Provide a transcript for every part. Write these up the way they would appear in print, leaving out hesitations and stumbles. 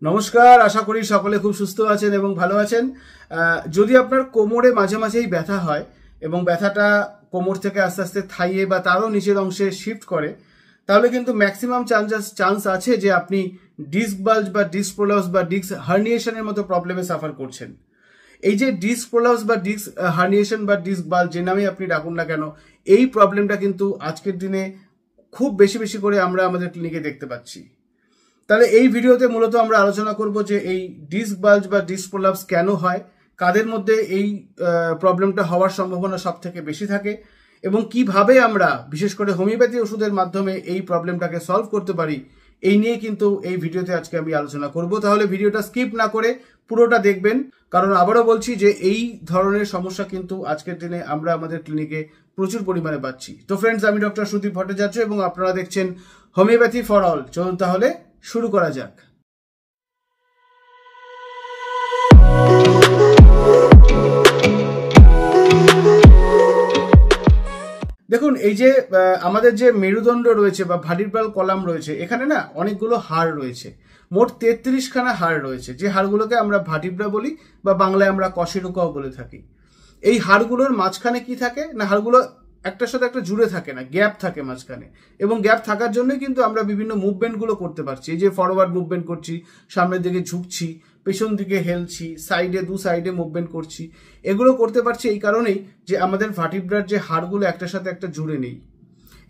নমস্কার, আশা করি সকলে খুব সুস্থ আছেন এবং ভালো আছেন। যদি আপনার কোমরে মাঝে মাঝেই ব্যথা হয় এবং ব্যথাটা কোমর থেকে আস্তে আস্তে থাইয়ে বা তারও নিচের অংশে শিফট করে, তাহলে কিন্তু ম্যাক্সিমাম চান্স আছে যে আপনি ডিস্ক বাল্জ বা ডিস্ক প্রোলাপস বা ডিস্ক হার্নিয়েশনের মতো প্রবলেমে সাফার করছেন। এই যে ডিস্ক প্রোলাপস বা ডিস্ক হার্নিয়েশন বা ডিস্ক বাল্জ যে নামেই আপনি ডাকুন না কেন, এই প্রবলেমটা কিন্তু আজকের দিনে খুব বেশি করে আমরা আমাদের ক্লিনিকে দেখতে পাচ্ছি। তাহলে এই ভিডিওতে মূলত আমরা আলোচনা করব যে এই ডিস্ক বাল্জ বা ডিস্ক প্রোলাপস কেন হয়, কাদের মধ্যে এই প্রবলেমটা হওয়ার সম্ভাবনা সব থেকে বেশি থাকে এবং কিভাবে আমরা বিশেষ করে হোমিওপ্যাথি ওষুধের মাধ্যমে এই প্রবলেমটাকে সলভ করতে পারি, এই নিয়ে কিন্তু এই ভিডিওতে আজকে আমি আলোচনা করব। তাহলে ভিডিওটা স্কিপ না করে পুরোটা দেখবেন, কারণ আবারও বলছি যে এই ধরনের সমস্যা কিন্তু আজকের দিনে আমরা আমাদের ক্লিনিকে প্রচুর পরিমাণে পাচ্ছি। তো ফ্রেন্ডস, আমি ডক্টর সুদীপ ভট্টাচার্য এবং আপনারা দেখছেন হোমিওপ্যাথি ফর অল। চলুন তাহলে শুরু করা যাক। দেখুন, এই যে আমাদের যে মেরুদণ্ড রয়েছে বা ভার্টিব্রাল কলাম রয়েছে, এখানে না অনেকগুলো হাড় রয়েছে। মোট 33খানা হাড় রয়েছে, যে হাড়গুলোকে আমরা ভার্টিব্রা বলি বা বাংলায় আমরা কশেরুকাও বলে থাকি। এই হাড়গুলোর মাঝখানে কি থাকে না, হাড়গুলো একটার সাথে একটা জুড়ে থাকে না, গ্যাপ থাকে মাঝখানে। এবং গ্যাপ থাকার জন্যই কিন্তু আমরা বিভিন্ন মুভমেন্টগুলো করতে পারছি। এই যে ফরওয়ার্ড মুভমেন্ট করছি, সামনের দিকে ঝুঁকছি, পেছন দিকে হেলছি, দু সাইডে মুভমেন্ট করছি, এগুলো করতে পারছি এই কারণেই যে আমাদের ভার্টিব্রার যে হাড়গুলো একটার সাথে একটা জুড়ে নেই।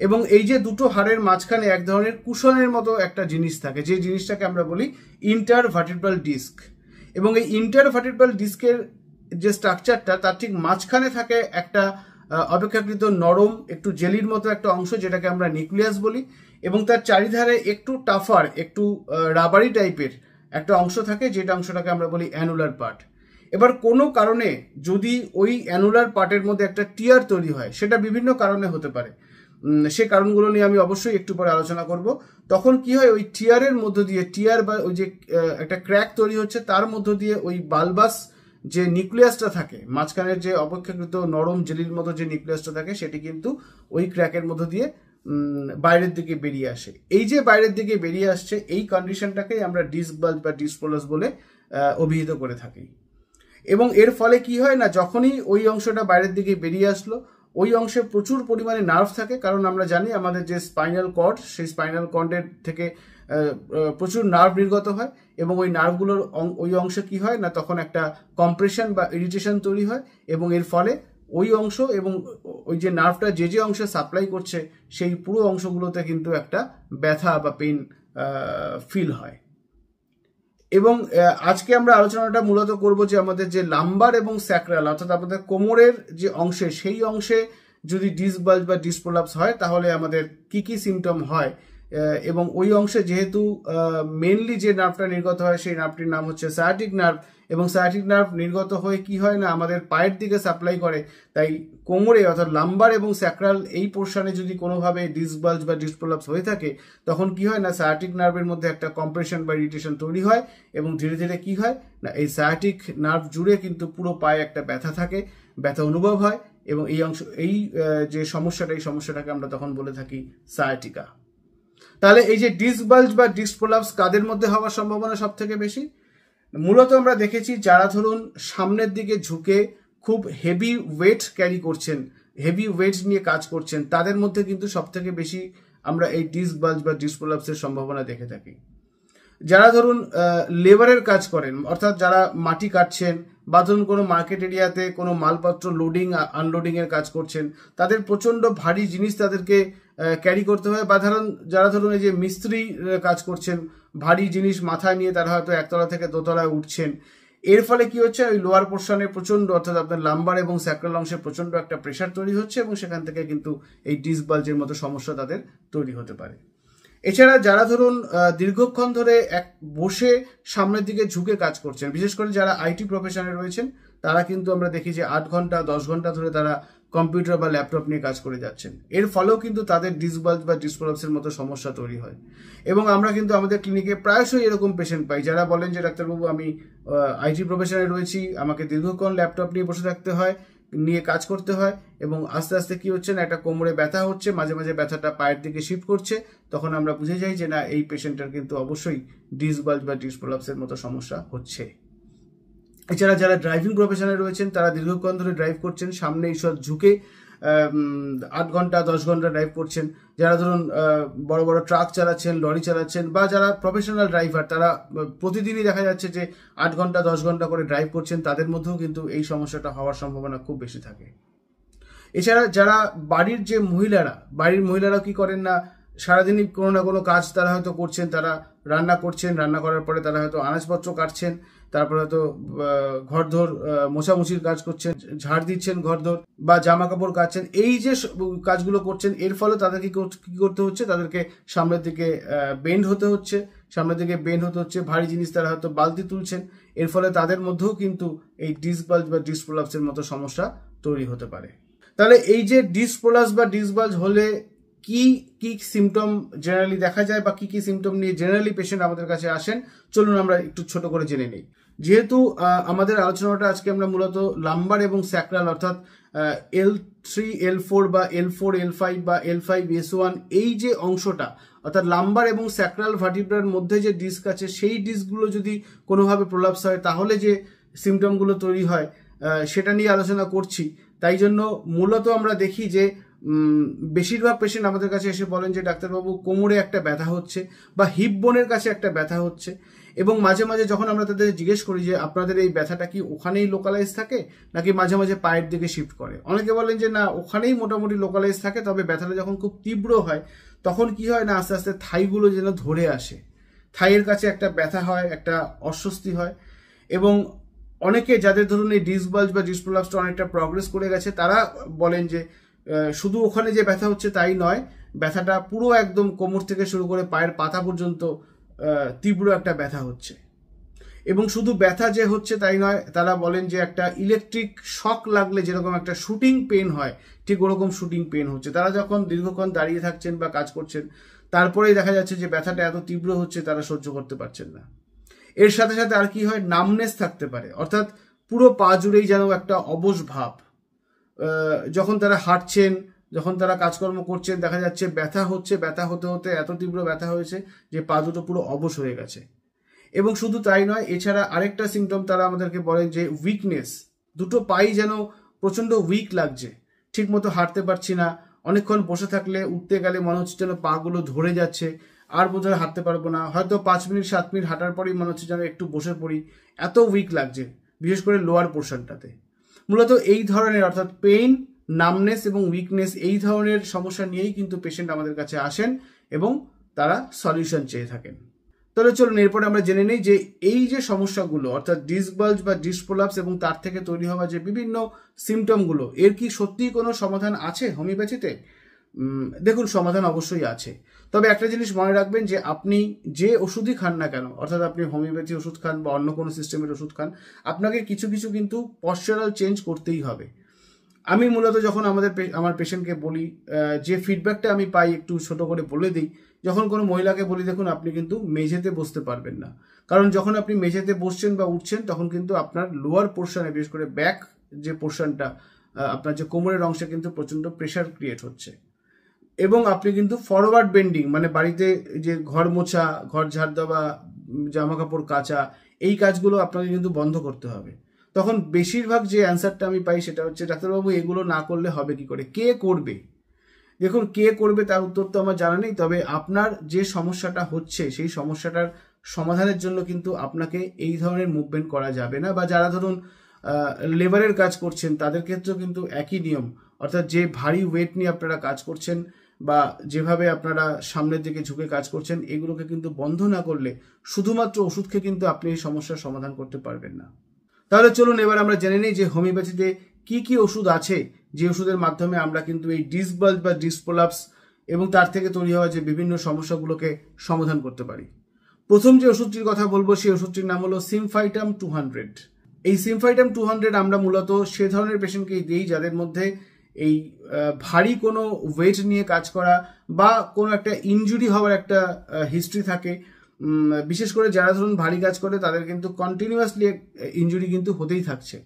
এবং এই যে দুটো হাড়ের মাঝখানে এক ধরনের কুশনের মতো একটা জিনিস থাকে, যে জিনিসটাকে আমরা বলি ইন্টার ভার্টিব্রাল ডিস্ক। এবং এই ইন্টার ভার্টিব্রাল ডিস্কের যে স্ট্রাকচারটা, তার ঠিক মাঝখানে থাকে একটা অপেক্ষাকৃত নরম একটু জেলির মতো একটা অংশ, যেটাকে আমরা নিউক্লিয়াস বলি। এবং তার চারিধারে একটু টাফার, একটু রাবারি টাইপের একটা অংশ থাকে, যেটা অংশটাকে আমরা বলি অ্যানুলার পার্ট। এবার কোনো কারণে যদি ওই অ্যানুলার পার্টের মধ্যে একটা টিয়ার তৈরি হয়, সেটা বিভিন্ন কারণে হতে পারে, সে কারণগুলো নিয়ে আমি অবশ্যই একটু পরে আলোচনা করব। তখন কি হয়, ওই টিয়ারের মধ্য দিয়ে, টিয়ার বা ওই যে একটা ক্র্যাক তৈরি হচ্ছে, তার মধ্য দিয়ে ওই বালবাস যে নিউক্লিয়াসটা থাকে মাঝখানের, যে অপেক্ষাকৃত নরম জেলির মতো যে নিউক্লিয়াসটা থাকে, সেটি কিন্তু ওই ক্র্যাকের মধ্য দিয়ে বাইরের দিকে বেরিয়ে আসে। এই যে বাইরের দিকে বেরিয়ে আসছে, এই কন্ডিশনটাকেই আমরা ডিস্ক বাল্জ বা ডিস্ক প্রোলাপস বলে অভিহিত করে থাকি। এবং এর ফলে কি হয় না, যখনই ওই অংশটা বাইরের দিকে বেরিয়ে আসলো, ওই অংশে প্রচুর পরিমাণে নার্ভ থাকে। কারণ আমরা জানি আমাদের যে স্পাইনাল কর্ড, সেই স্পাইনাল কর্ডের থেকে প্রচুর নার্ভ নির্গত হয়। এবং ওই নার্ভগুলোর ওই অংশে কি হয় না, তখন একটা কম্প্রেশন বা ইরিটেশন তৈরি হয়। এবং এর ফলে ওই অংশ এবং ওই যে নার্ভটা যে অংশে সাপ্লাই করছে, সেই পুরো অংশগুলোতে কিন্তু একটা ব্যথা বা পেইন ফিল হয়। এবং আজকে আমরা আলোচনাটা মূলত করব যে আমাদের যে লাম্বার এবং স্যাক্রাল, অর্থাৎ আমাদের কোমরের যে অংশে, সেই অংশে যদি ডিস্ক বাল্জ বা ডিস্ক প্রোলাপস হয়, তাহলে আমাদের কি কি সিমটম হয়। এবং ওই অংশে যেহেতু মেনলি যে নার্ভটা নির্গত হয়, সেই নার্ভটির নাম হচ্ছে সায়াটিক নার্ভ। এবং সায়াটিক নার্ভ নির্গত হয়ে কি হয় না, আমাদের পায়ের দিকে সাপ্লাই করে। তাই কোমরে অর্থাৎ লাম্বার এবং স্যাক্রাল এই পোর্শনে যদি কোনোভাবে ডিস্ক বাল্জ বা ডিস্ক প্রোলাপস হয়ে থাকে, তখন কি হয় না, সায়াটিক নার্ভের মধ্যে একটা কম্প্রেশন বা ইরিটেশন তৈরি হয়। এবং ধীরে ধীরে কি হয় না, এই সায়াটিক নার্ভ জুড়ে কিন্তু পুরো পায়ে একটা ব্যথা থাকে, ব্যথা অনুভব হয়। এবং এই যে সমস্যাটা, এই সমস্যাটাকে আমরা তখন বলে থাকি সায়াটিকা। তাহলে এই যে ডিস্ক বাল্জ বা ডিস্ক প্রোলাপস কাদের মধ্যে হওয়ার সম্ভাবনা সব থেকে বেশি? মূলত আমরা দেখেছি যারা ধরুন সামনের দিকে ঝুঁকে খুব হেভি ওয়েট ক্যারি করছেন, হেভি ওয়েট নিয়ে কাজ করছেন, তাদের মধ্যে কিন্তু সব থেকে বেশি আমরা এই ডিস্ক বাল্জ বা ডিস্ক প্রোলাপসের সম্ভাবনা দেখে থাকি। যারা ধরুন লেবারের কাজ করেন, অর্থাৎ যারা মাটি কাটছেন বা ধরুন কোনো মার্কেট এরিয়াতে কোনো মালপত্র লোডিং আনলোডিং এর কাজ করছেন, তাদের প্রচন্ড ভারী জিনিস তাদেরকে ক্যারি করতে হয়। বা যারা ধরুন এই যে মিস্ত্রি কাজ করছেন, ভারী জিনিস মাথায় নিয়ে তারা হয়তো একতলা থেকে দোতলায় উঠছেন, এর ফলে কি হচ্ছে, ওই লোয়ার পোর্শনে প্রচন্ড, অর্থাৎ আপনার লাম্বার এবং স্যাক্রাল অংশে প্রচন্ড একটা প্রেশার তৈরি হচ্ছে এবং সেখান থেকে কিন্তু এই ডিস্ক বাল্জের মতো সমস্যা তাদের তৈরি হতে পারে। এছাড়া যারা ধরুন দীর্ঘক্ষণ ধরে বসে সামনের দিকে ঝুঁকে কাজ করছেন, বিশেষ করে যারা আইটি প্রফেশনে রয়েছেন, তারা কিন্তু আমরা দেখি যে 8 ঘন্টা 10 ঘন্টা ধরে তারা কম্পিউটার বা ল্যাপটপ নিয়ে কাজ করে যাচ্ছেন। এর ফলেও কিন্তু তাদের ডিস্ক বাল্জ বা ডিস্ক প্রোলাপসের মতো সমস্যা তৈরি হয়। এবং আমরা কিন্তু আমাদের ক্লিনিকে প্রায়শই এরকম পেশেন্ট পাই, যারা বলেন যে ডাক্তারবাবু, আমি আইটি প্রফেশনে রয়েছি, আমাকে দীর্ঘক্ষণ ল্যাপটপ নিয়ে বসে থাকতে হয়, নিয়ে কাজ করতে হয়, এবং আস্তে আস্তে কি হচ্ছে না, একটা কোমরে ব্যথা হচ্ছে, মাঝে মাঝে ব্যথাটা পায়ের দিকে শিফট করছে, তখন আমরা বুঝে যাই যে না, এই পেশেন্টের কিন্তু অবশ্যই ডিস্ক বাল্জ বা ডিস্ক প্রলাপসের মতো সমস্যা হচ্ছে। এছাড়া যারা ড্রাইভিং প্রফেশনে রয়েছেন, তারা দীর্ঘক্ষণ ধরে ড্রাইভ করছেন, সামনে ঈশ্বর ঝুঁকে 8 ঘন্টা 10 ঘন্টা ড্রাইভ করছেন, যারা ধরুন বড় বড় ট্রাক চালাচ্ছেন, লরি চালাচ্ছেন, বা যারা প্রফেশনাল ড্রাইভার, তারা প্রতিদিনই দেখা যাচ্ছে যে 8 ঘন্টা 10 ঘন্টা করে ড্রাইভ করছেন, তাদের মধ্যেও কিন্তু এই সমস্যাটা হওয়ার সম্ভাবনা খুব বেশি থাকে। এছাড়া যারা বাড়ির মহিলারা কি করেন না, সারাদিনই কোনো না কোনো কাজ তারা হয়তো করছেন, তারা রান্না করছেন, রান্না করার পরে তারা হয়তো আনাজপত্র কাটছেন, তারপরে হয়তো ঘরদোর মোছামুছির কাজ করছেন, ঝাড় দিচ্ছেন ঘরদোর, বা জামা কাপড় কাচ্ছেন। এই যে কাজগুলো করছেন, এর ফলে তাদেরকে কি করতে হচ্ছে, তাদেরকে সামনের দিকে বেন্ড হতে হচ্ছে, ভারী জিনিস তারা হয়তো বালতি তুলছেন, এর ফলে তাদের মধ্যেও কিন্তু এই ডিস্ক বাল্জ বা ডিস্ক প্রলাপসের মতো সমস্যা তৈরি হতে পারে। তাহলে এই যে ডিস্ক প্রলাপস বা ডিস্ক বাল্জ হলে কি কি সিমটম জেনারেলি দেখা যায়, বা কি কি সিমটম নিয়ে জেনারেলি পেশেন্ট আমাদের কাছে আসেন, চলুন আমরা একটু ছোট করে জেনে নিই। যেহেতু আমাদের আলোচনাটা আজকে আমরা মূলত লাম্বার এবং স্যাক্রাল, অর্থাৎ L3 L4 বা L4 L5 বা L5 S1, এই যে অংশটা, অর্থাৎ লাম্বার এবং স্যাক্রাল ভার্টিব্রার মধ্যে যে ডিস্ক আছে, সেই ডিস্কগুলো যদি কোনোভাবে প্রলাপস হয়, তাহলে যে সিমটমগুলো তৈরি হয় সেটা নিয়ে আলোচনা করছি। তাই জন্য মূলত আমরা দেখি যে বেশিরভাগ পেশেন্ট আমাদের কাছে এসে বলেন যে ডাক্তারবাবু, কোমরে একটা ব্যথা হচ্ছে বা হিপ বোনের কাছে একটা ব্যথা হচ্ছে, এবং মাঝে মাঝে যখন আমরা তাদের জিজ্ঞেস করি যে আপনাদের এই ব্যথাটা কি ওখানেই লোকালাইজ থাকে নাকি মাঝে মাঝে পায়ের দিকে শিফট করে, অনেকে বলেন যে না, ওখানেই মোটামুটি লোকালাইজ থাকে, তবে ব্যথাটা যখন খুব তীব্র হয় তখন কি হয় না, আস্তে আস্তে থাইগুলো যেন ধরে আসে, থাইয়ের কাছে একটা ব্যথা হয়, একটা অস্বস্তি হয়। এবং অনেকে যাদের ধরুন এই ডিস্ক বাল্জ বা ডিস্ক প্রলাপসটা অনেকটা প্রগ্রেস করে গেছে, তারা বলেন যে শুধু ওখানে যে ব্যথা হচ্ছে তাই নয়, ব্যথাটা পুরো একদম কোমর থেকে শুরু করে পায়ের পাতা পর্যন্ত তীব্র একটা ব্যথা হচ্ছে। এবং শুধু ব্যথা যে হচ্ছে তাই নয়, তারা বলেন যে একটা ইলেকট্রিক শক লাগলে যেরকম একটা শুটিং পেন হয়, ঠিক ওরকম শুটিং পেন হচ্ছে। তারা যখন দীর্ঘক্ষণ দাঁড়িয়ে থাকছেন বা কাজ করছেন, তারপরেই দেখা যাচ্ছে যে ব্যথাটা এত তীব্র হচ্ছে তারা সহ্য করতে পারছেন না। এর সাথে সাথে আর কি হয়, নামনেস থাকতে পারে, অর্থাৎ পুরো পা জুড়েই যেন একটা অবশ ভাব। যখন তারা হাঁটছেন, যখন তারা কাজকর্ম করছেন, দেখা যাচ্ছে ব্যথা হচ্ছে, ব্যথা হতে হতে এত তীব্র ব্যথা হয়েছে যে পা দুটো পুরো অবশ হয়ে গেছে। এবং শুধু তাই নয়, এছাড়া আরেকটা সিমটম তারা আমাদেরকে বলেন যে উইকনেস, দুটো পাই যেন প্রচন্ড উইক লাগছে, ঠিক মতো হাঁটতে পারছি না, অনেকক্ষণ বসে থাকলে উঠতে গেলে মনে হচ্ছে যেন পাগুলো ধরে যাচ্ছে, আর বোধহয় হাঁটতে পারবো না, হয়তো 5 মিনিট 7 মিনিট হাঁটার পরেই মনে হচ্ছে যেন একটু বসে পড়ি, এত উইক লাগছে, বিশেষ করে লোয়ার পোর্শনটাতে। মূলত এই ধরনের, অর্থাৎ পেইন, নামনেস এবং উইকনেস, এই ধরনের সমস্যা নিয়েই কিন্তু পেশেন্ট আমাদের কাছে আসেন এবং তারা সলিউশন চেয়ে থাকেন। তাহলে চলুন এরপরে আমরা জেনে নিই যে এই যে সমস্যাগুলো, অর্থাৎ ডিস্ক বাল্জ বা ডিস্ক প্রলাপস এবং তার থেকে তৈরি হওয়া যে বিভিন্ন সিমটমগুলো, এর কি সত্যিই কোনো সমাধান আছে হোমিওপ্যাথিতে? দেখুন, সমাধান অবশ্যই আছে, তবে একটা জিনিস মনে রাখবেন যে আপনি যে ওষুধই খান না কেন, অর্থাৎ আপনি হোমিওপ্যাথি ওষুধ খান বা অন্য কোনো সিস্টেমের ওষুধ খান, আপনাকে কিছু কিছু কিন্তু পশ্চারাল চেঞ্জ করতেই হবে। আমি মূলত যখন আমার পেশেন্টকে বলি, যে ফিডব্যাকটা আমি পাই একটু ছোট করে বলে দিই। যখন কোনো মহিলাকে বলি, দেখুন আপনি কিন্তু মেঝেতে বসতে পারবেন না, কারণ যখন আপনি মেঝেতে বসছেন বা উঠছেন তখন কিন্তু আপনার লোয়ার পোর্শনে, বিশেষ করে ব্যাক যে পোর্শনটা, আপনার যে কোমরের অংশে কিন্তু প্রচন্ড প্রেশার ক্রিয়েট হচ্ছে, এবং আপনি কিন্তু ফরওয়ার্ড বেন্ডিং, মানে বাড়িতে যে ঘর মোছা, ঘর ঝাড় দেওয়া, জামা কাপড় কাচা, এই কাজগুলো আপনাকে কিন্তু বন্ধ করতে হবে। তখন বেশিরভাগ যে অ্যান্সারটা আমি পাই সেটা হচ্ছে, ডাক্তারবাবু এগুলো না করলে হবে কি করে, কে করবে? দেখুন, কে করবে তার উত্তর তো আমার জানা নেই, তবে আপনার যে সমস্যাটা হচ্ছে সেই সমস্যাটার সমাধানের জন্য কিন্তু আপনাকে এই ধরনের মুভমেন্ট করা যাবে না। বা যারা ধরুন লেবারের কাজ করছেন, তাদের ক্ষেত্রেও কিন্তু একই নিয়ম, অর্থাৎ যে ভারী ওয়েট নিয়ে আপনারা কাজ করছেন বা যেভাবে আপনারা সামনের দিকে ঝুঁকে কাজ করছেন, এগুলোকে কিন্তু বন্ধ না করলে শুধুমাত্র ওষুধ খেয়ে কিন্তু আপনি এই সমস্যার সমাধান করতে পারবেন না। তাহলে চলুন এবার আমরা জেনে নিই যে হোমিওপ্যাথিতে কি কি ওষুধ আছে, যে ওষুধের মাধ্যমে আমরা কিন্তু এই ডিস্ক বাল্জ বা ডিস্ক প্রলাপস এবং তার থেকে তৈরি হওয়া যে বিভিন্ন সমস্যাগুলোকে সমাধান করতে পারি। প্রথম যে ওষুধটির কথা বলবো সেই ওষুধটির নাম হলো সিমফাইটাম 200। এই সিমফাইটাম 200 আমরা মূলত সে ধরনের পেশেন্টকেই দিই যাদের মধ্যে এই ভারী কোনো ওয়েট নিয়ে কাজ করা বা কোনো একটা ইনজুরি হওয়ার একটা হিস্ট্রি থাকে। বিশেষ করে যারা ধরুন ভারী কাজ করে তাদের কিন্তু কন্টিনিউয়াসলি ইনজুরি কিন্তু হতেই থাকছে।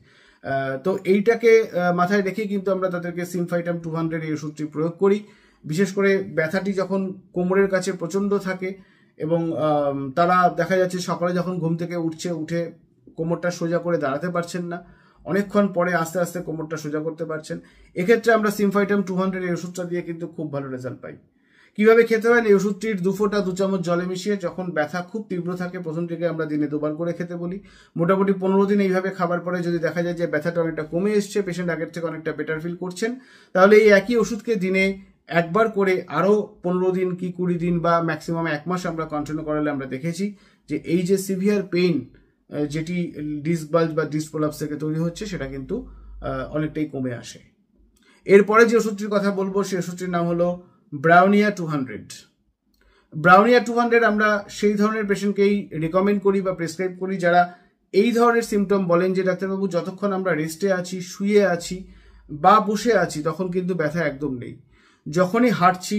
তো এইটাকে মাথায় রেখে কিন্তু আমরা তাদেরকে সিমফাইটাম 200 এই ওষুধটি প্রয়োগ করি। বিশেষ করে ব্যথাটি যখন কোমরের কাছে প্রচণ্ড থাকে এবং তারা দেখা যাচ্ছে সকালে যখন ঘুম থেকে উঠে কোমরটা সোজা করে দাঁড়াতে পারছেন না, অনেকক্ষণ পরে আস্তে আস্তে কোমরটা সোজা করতে পারছেন, এক্ষেত্রে আমরা সিমফাইটাম 200 এই ওষুধটা দিয়ে কিন্তু খুব ভালো রেজাল্ট পাই। কিভাবে খেতে হয়? এই ওষুধটির 2 ফোঁটা 2 চামচ জলে মিশিয়ে যখন ব্যথা খুব তীব্র থাকে প্রথম থেকে আমরা দিনে 2 বার করে খেতে বলি। মোটামুটি 15 দিন এইভাবে খাবার পরে যদি দেখা যায় যে ব্যথাটা অনেকটা কমে এসছে, পেশেন্ট আগের থেকে অনেকটা বেটার ফিল করছেন, তাহলে এই একই ওষুধকে দিনে একবার করে আরও 15 দিন কি 20 দিন বা ম্যাক্সিমাম 1 মাস আমরা কন্টিনিউ করালে আমরা দেখেছি যে এই যে সিভিয়ার পেইন যেটি ডিস্ক বাল্জ বা ডিস্ক প্রলাপস থেকে তৈরি হচ্ছে সেটা কিন্তু অনেকটাই কমে আসে। এরপরে যে ওষুধটির কথা বলবো সেই ওষুধটির নাম হলো ব্রাউনিয়া 200। ব্রাউনিয়া 200 আমরা সেই ধরনের পেশেন্টকেই রিকমেন্ড করি বা প্রেসক্রাইব করি যারা এই ধরনের সিমটম বলেন যে ডাক্তারবাবু যতক্ষণ আমরা রেস্টে আছি, শুয়ে আছি বা বসে আছি তখন কিন্তু ব্যথা একদম নেই, যখনই হাঁটছি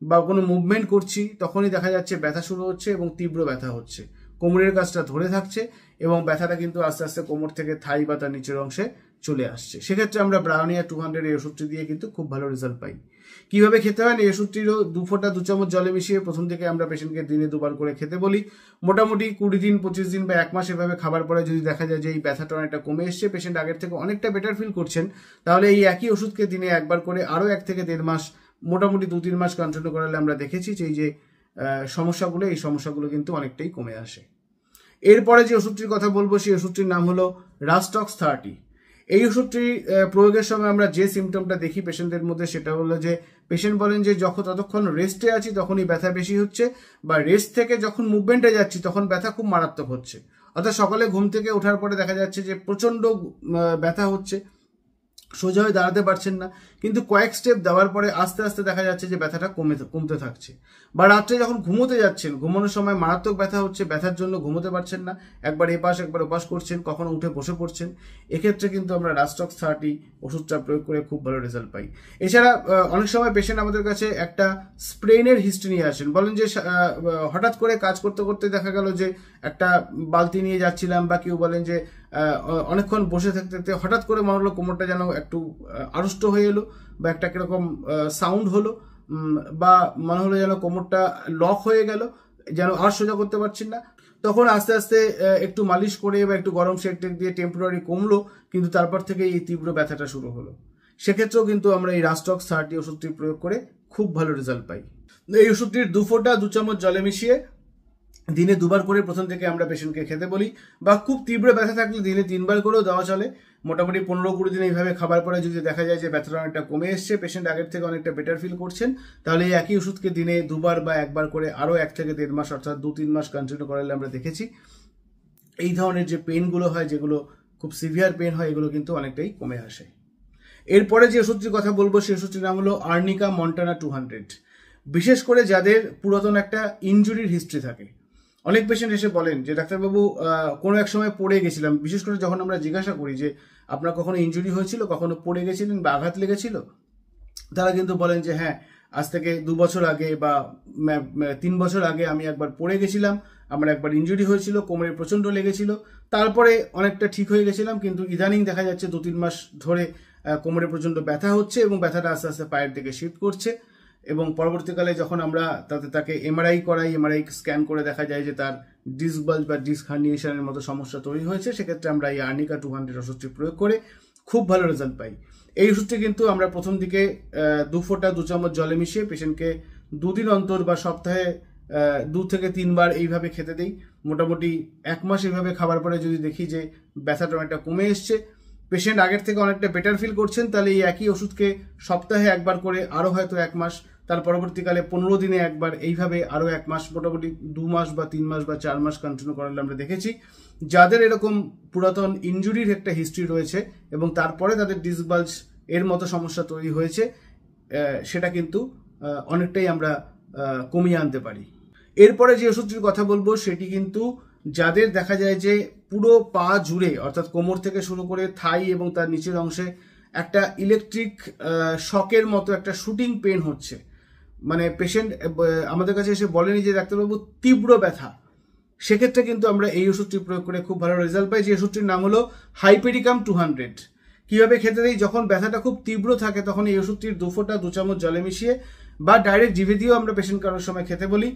বা কোনো মুভমেন্ট করছি তখনই দেখা যাচ্ছে ব্যথা শুরু হচ্ছে এবং তীব্র ব্যথা হচ্ছে, কোমরের কাছটা ধরে থাকছে এবং ব্যথাটা কিন্তু আস্তে আস্তে কোমর থেকে থাই বা তার নিচের অংশে চলে আসছে। সেক্ষেত্রে আমরা ব্রাউনিয়া 200 এই ওষুধটি দিয়ে কিন্তু খুব ভালো রেজাল্ট পাই। কিভাবে খেতে হয়? এই ওষুধটিরও 2 ফোঁটা 2 চামচ জলে মিশিয়ে প্রথম থেকে আমরা পেশেন্টকে দিনে 2 বার করে খেতে বলি। মোটামুটি 20 দিন 25 দিন বা 1 মাস এভাবে খাবার পরে যদি দেখা যায় যে এই ব্যথাটা অনেকটা কমে এসছে, পেশেন্ট আগের থেকে অনেকটা বেটার ফিল করছেন, তাহলে এই একই ওষুধকে দিনে 1 বার করে আরও 1 থেকে 1.5 মাস, মোটামুটি 2-3 মাস কন্টিনিউ করালে আমরা দেখেছি যে এই যে সমস্যাগুলো কিন্তু অনেকটাই কমে আসে। এরপরে যে ওষুধটির কথা বলবো সেই ওষুধটির নাম হলো রাস্টক্স 30। এই ওষুধটি প্রয়োগের সময় আমরা যে সিমটমটা দেখি পেশেন্টদের মধ্যে সেটা হলো যে পেশেন্ট বলেন যে ততক্ষণ রেস্টে আছি তখনই ব্যথা বেশি হচ্ছে, বা রেস্ট থেকে যখন মুভমেন্টে যাচ্ছি তখন ব্যথা খুব মারাত্মক হচ্ছে। অর্থাৎ সকালে ঘুম থেকে ওঠার পরে দেখা যাচ্ছে যে প্রচণ্ড ব্যথা হচ্ছে, সোজা হয়ে দাঁড়াতে পারছেন না, কিন্তু কয়েক স্টেপ দেওয়ার পরে আস্তে আস্তে দেখা যাচ্ছে যে ব্যথাটা কমতে থাকছে। বা রাত্রে যখন ঘুমোতে যাচ্ছেন, ঘুমানোর সময় মারাত্মক ব্যথা হচ্ছে, ব্যথার জন্য ঘুমোতে পারছেন না, একবার এপাশ একবার ওপাশ করছেন, কখনো উঠে বসে পড়ছেন, এক্ষেত্রে কিন্তু আমরা রাস্টক্স 30 ওষুধটা প্রয়োগ করে খুব ভালো রেজাল্ট পাই। এছাড়া অনেক সময় পেশেন্ট আমাদের কাছে একটা স্প্রেনের হিস্ট্রি নিয়ে আসেন, বলেন যে হঠাৎ করে কাজ করতে করতে দেখা গেল যে একটা বালতি নিয়ে যাচ্ছিলাম, বা কেউ বলেন যে অনেকক্ষণ বসে থাকতে থাকতে হঠাৎ করে মনে হলো কোমরটা যেন একটু আড়ষ্ট হয়ে এলো, বা একটা কিরকম সাউন্ড হলো, বা মনে হলো যেন কোমরটা লক হয়ে গেল, যেন আর সোজা করতে পারছেন না। তখন আস্তে আস্তে একটু মালিশ করে বা একটু গরম সেক টেক দিয়ে টেম্পোরারি কমলো, কিন্তু তারপর থেকে এই তীব্র ব্যথাটা শুরু হলো। সেক্ষেত্রেও কিন্তু আমরা এই রাস্টক্স 30 ওষুধটি প্রয়োগ করে খুব ভালো রেজাল্ট পাই। এই ওষুধটির 2 ফোঁটা 2 চামচ জলে মিশিয়ে দিনে 2 বার করে প্রথম থেকে আমরা পেশেন্টকে খেতে বলি, বা খুব তীব্র ব্যথা থাকলে দিনে 3 বার করেও দেওয়া চলে। মোটামুটি 15-20 দিন এইভাবে খাবার পরে যদি দেখা যায় যে ব্যথাটা অনেকটা কমে এসছে, পেশেন্ট আগের থেকে অনেকটা বেটার ফিল করছেন, তাহলে এই একই ওষুধকে দিনে 2 বার বা 1 বার করে আরও 1 থেকে 1.5 মাস অর্থাৎ 2-3 মাস কন্টিনিউ করালে আমরা দেখেছি এই ধরনের যে পেইনগুলো হয়, যেগুলো খুব সিভিয়ার পেইন হয়, এগুলো কিন্তু অনেকটাই কমে আসে। এরপরে যে ওষুধটির কথা বলবো সেই ওষুধটির নাম হলো আর্নিকা মন্টানা 200। বিশেষ করে যাদের পুরাতন একটা ইনজুরির হিস্ট্রি থাকে, অনেক পেশেন্ট এসে বলেন যে ডাক্তারবাবু কোনো এক সময় পড়ে গেছিলাম, বিশেষ করে যখন আমরা জিজ্ঞাসা করি যে আপনার কখনো ইনজুরি হয়েছিল, কখনো পড়ে গেছিলেন বা আঘাত লেগেছিল, তারা কিন্তু বলেন যে হ্যাঁ, আজ থেকে 2 বছর আগে বা 3 বছর আগে আমি একবার পড়ে গেছিলাম, আমার একবার ইনজুরি হয়েছিল, কোমরে প্রচণ্ড লেগেছিল, তারপরে অনেকটা ঠিক হয়ে গেছিলাম, কিন্তু ইদানিং দেখা যাচ্ছে 2-3 মাস ধরে কোমরে প্রচণ্ড ব্যথা হচ্ছে এবং ব্যথাটা আস্তে আস্তে পায়ের দিকে শিফট করছে, এবং পরবর্তীকালে যখন আমরা তাকে এমআরআই করাই, এমআরআই স্ক্যান করে দেখা যায় যে তার ডিস্ক বাল্জ বা ডিস্ক হার্নিয়েশনের মতো সমস্যা তৈরি হয়েছে। সেক্ষেত্রে আমরা এই আর্নিকা 200 ওষুধটি প্রয়োগ করে খুব ভালো রেজাল্ট পাই। এই ওষুধটি কিন্তু আমরা প্রথম দিকে 2 ফোঁটা 2 চামচ জলে মিশিয়ে পেশেন্টকে 2 দিন অন্তর বা সপ্তাহে 2 থেকে 3 বার এইভাবে খেতে দিই। মোটামুটি 1 মাস এইভাবে খাবার পরে যদি দেখি যে ব্যথাটা অনেকটা কমে এসছে, পেশেন্ট আগের থেকে অনেকটা বেটার ফিল করছেন, তাহলে এই একই ওষুধকে সপ্তাহে 1 বার করে আরও হয়তো 1 মাস, তার পরবর্তীকালে 15 দিনে 1 বার, এইভাবে আরও 1 মাস, মোটামুটি 2 মাস বা 3 মাস বা 4 মাস কন্টিনিউ করালে আমরা দেখেছি যাদের এরকম পুরাতন ইনজুরির একটা হিস্ট্রি রয়েছে এবং তারপরে তাদের ডিস্ক বাল্জ এর মতো সমস্যা তৈরি হয়েছে, সেটা কিন্তু অনেকটাই আমরা কমিয়ে আনতে পারি। এরপরে যে ওষুধটির কথা বলবো সেটি কিন্তু যাদের দেখা যায় যে পুরো পা জুড়ে, অর্থাৎ কোমর থেকে শুরু করে থাই এবং তার নিচের অংশে একটা ইলেকট্রিক শকের মতো একটা শুটিং পেন হচ্ছে, মানে পেশেন্ট আমাদের কাছে এসে বলেনি যে ডাক্তারবাবু তীব্র ব্যথা, সেক্ষেত্রে কিন্তু আমরা এই ওষুধটি প্রয়োগ করে খুব ভালো রেজাল্ট পাই, যে ওষুধটির নাম হলো হাইপেরিকাম 200। কিভাবে খেতে দেই? যখন ব্যথাটা খুব তীব্র থাকে তখন এই ওষুধটির 2 ফোঁটা 2 চামচ জলে মিশিয়ে বা ডাইরেক্ট জিভে দিয়েও আমরা পেশেন্ট কারোর সময় খেতে বলি।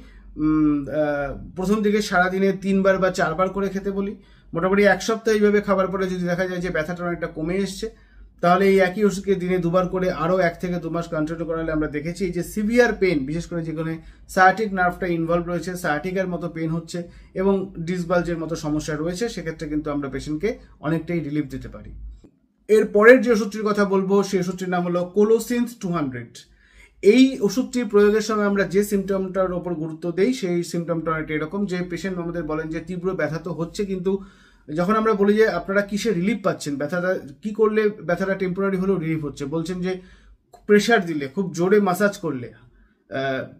প্রথম দিকে সারাদিনে 3 বার বা 4 বার করে খেতে বলি। মোটামুটি 1 সপ্তাহ এইভাবে খাবার পরে যদি দেখা যায় যে ব্যথাটা অনেকটা কমে এসছে, তাহলে এই একই ওষুধকে দিনে 2 বার করে আরও 1 থেকে 2 মাস কন্টিনিউ করালে আমরা দেখেছি এই যে সিভিয়ার পেন, বিশেষ করে যেখানে সায়াটিক নার্ভটা ইনভলভ রয়েছে, সায়াটিকের মতো পেন হচ্ছে এবং ডিসবালজের মতো সমস্যা রয়েছে, সেক্ষেত্রে কিন্তু আমরা পেশেন্টকে অনেকটাই রিলিফ দিতে পারি। এর পরের যে ওষুধটির কথা বলবো সেই ওষুধটির নাম হলো কোলোসিন্থ 200। এই ওষুধটি প্রয়োগের সময় আমরা যে সিমটমটার ওপর গুরুত্ব দেই সেই সিমটমটা অনেকটা এরকম, যে পেশেন্ট আমাদের বলেন যে তীব্র ব্যথা তো হচ্ছে, কিন্তু যখন আমরা বলি যে আপনারা কিসে রিলিফ পাচ্ছেন, ব্যথাটা কি করলে ব্যথাটা টেম্পোরারি হলেও রিলিফ হচ্ছে, বলছেন যে প্রেশার দিলে, খুব জোরে মাসাজ করলে,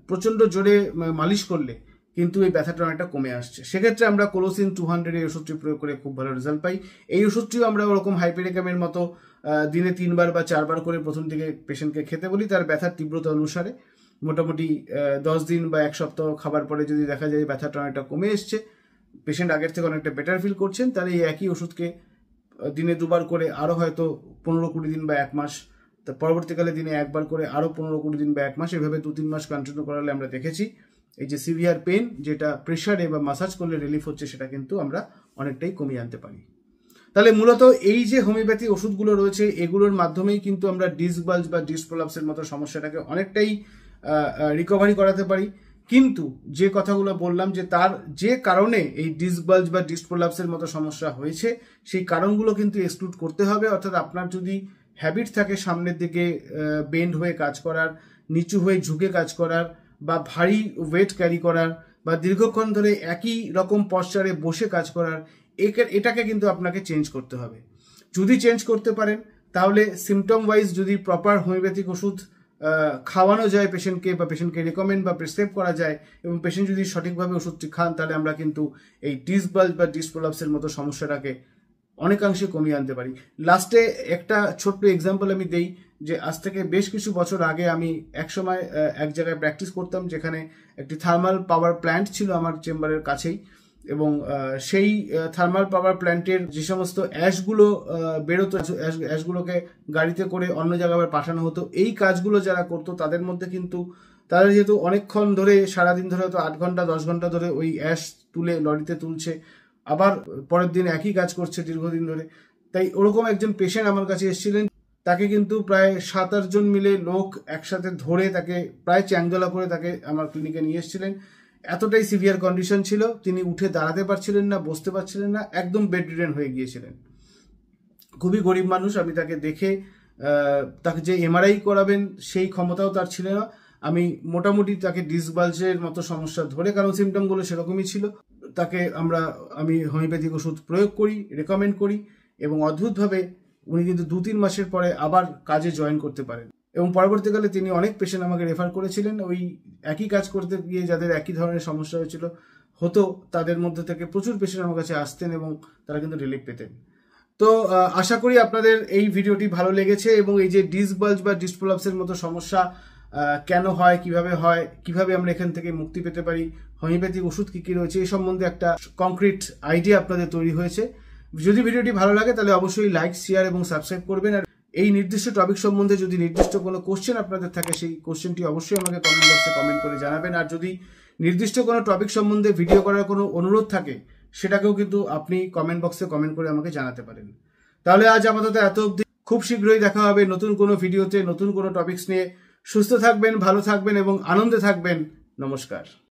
প্রচণ্ড জোরে মালিশ করলে কিন্তু এই ব্যথাটা অনেকটা কমে আসছে। সেক্ষেত্রে আমরা কোলোসিন 200 এই ওষুধটি প্রয়োগ করে খুব ভালো রেজাল্ট পাই। এই ওষুধটিও আমরা ওরকম হাইপেরিকামের মতো দিনে 3 বার বা 4 বার করে প্রথম দিকে পেশেন্টকে খেতে বলি, তার ব্যথার তীব্রতা অনুসারে। মোটামুটি 10 দিন বা 1 সপ্তাহ খাবার পরে যদি দেখা যায় ব্যথাটা অনেকটা কমে এসছে, পেশেন্ট আগের থেকে অনেকটা বেটার ফিল করছেন, তাহলে এই একই ওষুধকে দিনে 2 বার করে আরও হয়তো 15-20 দিন বা 1 মাস, পরবর্তীকালে দিনে 1 বার করে আরও 15-20 দিন বা 1 মাস, এভাবে 2-3 মাস কন্টিনিউ করালে আমরা দেখেছি এই যে সিভিয়ার পেন যেটা প্রেশারে বা মাসাজ করলে রিলিফ হচ্ছে, সেটা কিন্তু আমরা অনেকটাই কমিয়ে আনতে পারি। তাহলে মূলত এই যে হোমিওপ্যাথি ওষুধগুলো রয়েছে এগুলোর মাধ্যমেই কিন্তু আমরা ডিস্ক বাল্জ বা ডিস্ক প্রলাপসের মতো সমস্যাটাকে অনেকটাই রিকভারি করাতে পারি। কিন্তু যে কথাগুলো বললাম যে তার যে কারণে এই ডিস্ক বাল্জ বা ডিস্ক প্রলাপসের মতো সমস্যা হয়েছে সেই কারণগুলো কিন্তু এক্সক্লুড করতে হবে। অর্থাৎ আপনার যদি হ্যাবিট থাকে সামনের দিকে বেন্ড হয়ে কাজ করার, নিচু হয়ে ঝুঁকে কাজ করার, বা ভারী ওয়েট ক্যারি করার, বা দীর্ঘক্ষণ ধরে একই রকম পশ্চারে বসে কাজ করার, এটাকে কিন্তু আপনাকে চেঞ্জ করতে হবে। যদি চেঞ্জ করতে পারেন তাহলে সিমটম ওয়াইজ যদি প্রপার হোমিওপ্যাথিক ওষুধ খাওয়ানো যায় পেশেন্টকে, বা পেশেন্টকে রেকমেন্ড বা প্রেসক্রাইব করা যায়, এবং পেশেন্ট যদি সঠিকভাবে ওষুধটি খান, তাহলে আমরা কিন্তু এই ডিস্ক বাল্জ বা ডিস্ক প্রলাপসের মতো সমস্যাটাকে অনেকাংশে কমিয়ে আনতে পারি। লাস্টে একটা ছোট্ট এক্সাম্পল আমি দেই, যে আজ থেকে বেশ কিছু বছর আগে আমি একসময় এক জায়গায় প্র্যাকটিস করতাম, যেখানে একটি থার্মাল পাওয়ার প্ল্যান্ট ছিল আমার চেম্বারের কাছেই, এবং সেই থার্মাল পাওয়ার প্ল্যান্টের যে সমস্ত অ্যাশগুলো বেরোতো, অ্যাশগুলোকে গাড়িতে করে অন্য জায়গায় আবার পাঠানো হতো। এই কাজগুলো যারা করতো তাদের মধ্যে কিন্তু তারা যেহেতু অনেকক্ষণ ধরে, সারাদিন ধরে হয়তো 8 ঘন্টা 10 ঘন্টা ধরে ওই অ্যাশ তুলে লরিতে তুলছে, আবার পরের দিন একই কাজ করছে দীর্ঘদিন ধরে, তাই ওরকম একজন পেশেন্ট আমার কাছে এসেছিলেন। তাকে কিন্তু প্রায় 7-8 জন মিলে লোক একসাথে ধরে তাকে প্রায় চ্যাংদোলা করে তাকে আমার ক্লিনিকে নিয়ে এসেছিলেন। এতটাই সিভিয়ার কন্ডিশন ছিল, তিনি উঠে দাঁড়াতে পারছিলেন না, বসতে পারছিলেন না, একদম বেড রিডেন হয়ে গিয়েছিলেন। খুবই গরিব মানুষ। আমি তাকে দেখে তাকে যে এমআরআই করাবেন সেই ক্ষমতাও তার ছিল না। আমি মোটামুটি তাকে ডিস্ক বাল্জের মতো সমস্যা ধরে, কারণ সিমটমগুলো সেরকমই ছিল, তাকে আমি হোমিওপ্যাথিক ওষুধ প্রয়োগ করি, রেকমেন্ড করি, এবং অদ্ভুতভাবে উনি কিন্তু 2-3 মাসের পরে আবার কাজে জয়েন করতে পারেন। এবং পরবর্তীকালে তিনি অনেক পেশেন্ট আমাকে রেফার করেছিলেন, ওই একই কাজ করতে গিয়ে যাদের একই ধরনের সমস্যা হতো তাদের মধ্যে থেকে প্রচুর পেশেন্ট আমার কাছে আসতেন এবং তারা কিন্তু রিলিফ পেতেন। তো আশা করি আপনাদের এই ভিডিওটি ভালো লেগেছে, এবং এই যে ডিস্ক বাল্জ বা ডিস্ক প্রলাপসের মতো সমস্যা কেন হয়, কিভাবে আমরা এখান থেকে মুক্তি পেতে পারি, হোমিওপ্যাথিক ওষুধ কি কি রয়েছে, এই সম্বন্ধে একটা কংক্রিট আইডিয়া আপনাদের তৈরি হয়েছে। যদি ভিডিওটি ভালো লাগে তাহলে অবশ্যই লাইক, শেয়ার এবং সাবস্ক্রাইব করবেন। আর এই নির্দিষ্ট টপিক সম্বন্ধে যদি নির্দিষ্ট কোনো কোশ্চেন আপনাদের থাকে সেই কোশ্চেনটি অবশ্যই আমাকে কমেন্ট বক্সে কমেন্ট করে জানাবেন। আর যদি নির্দিষ্ট কোনো টপিক সম্বন্ধে ভিডিও করার কোনো অনুরোধ থাকে সেটাকেও কিন্তু আপনি কমেন্ট বক্সে কমেন্ট করে আমাকে জানাতে পারেন। তাহলে আজ আপাতত এত অবধি। খুব শীঘ্রই দেখা হবে নতুন কোনো ভিডিওতে, নতুন কোনো টপিকস নিয়ে। সুস্থ থাকবেন, ভালো থাকবেন এবং আনন্দে থাকবেন। নমস্কার।